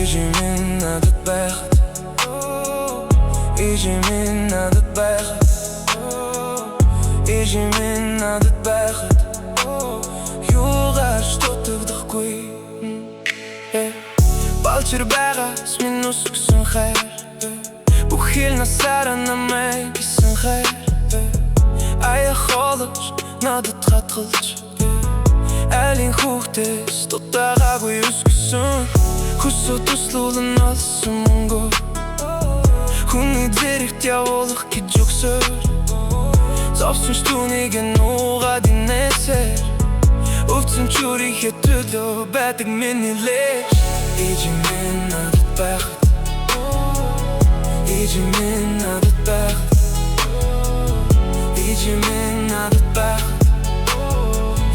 Ижимин надад байхад Ижимин надад байхад Ижимин надад байхад Юугаарч дутагдахгүй Балчир байгаас минь үсгсэн хайр Бүхэл насаараа намайг гисэн хайр Аяа хоолож надад хатгалж Айлын хүүхдээс дутаагаагүй үсгсэн Хүсо туслуулан олсон мөнгө Хүний зэрэгт явуулах гэж өгсөөр Зовсон штүнийг нуугаад инээсээр Өвцөн чүрийнхээ төлөө байдаг миний лээш Ижимин надад байхад Ижимин надад байхад Ижимин надад байхад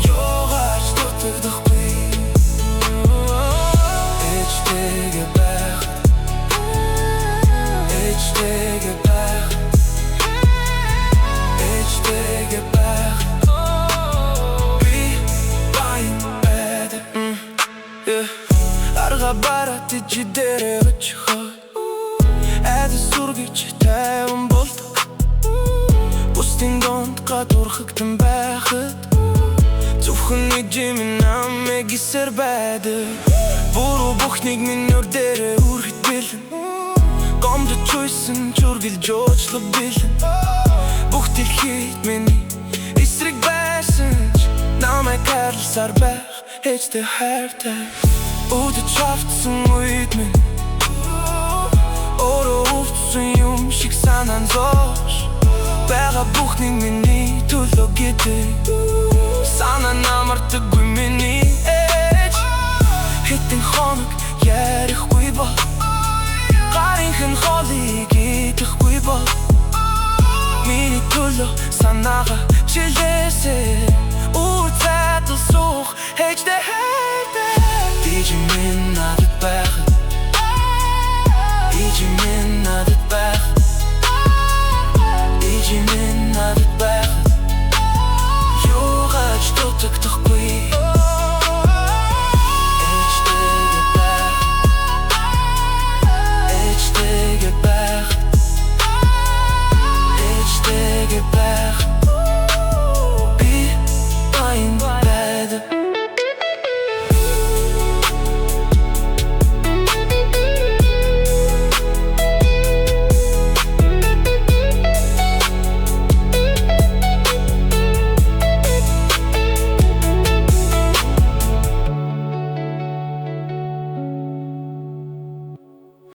Юугаарч дутагдахгүй Ээжтэйгээ байхад Ээжтэйгээ байхад Ээжтэйгээ байхад Би байн байдаг Арга бараад ижи дээрээ очиход Айдас сүргэж тайван болдог Бусдын донд гадуурхагдан байхад Зөвхөн ижимин намайг гисэр байдаг Буруу бүхнийг минь нүр дээрээ үргэлж бэлэн Гомдож чуйсан чүргэл жуучлаг бэлэн Бүх дэлхийд миний эсрэг байсан ч Намайг хайрласаар байх ээжтэй хайртай Өдөж автсан үед минь Өөрөө өвдсөн юм шиг санаан зоош Бага бүхнийг миний төлөө гэдэг Санаа намардаггүй миний ээж Хитэн хоног ярихгүй бол Гарынхын холыг идэхгүй бол Миний төлөө санаага чилээсээ Үр цайтал суух ээжтэй хайртай Ижимин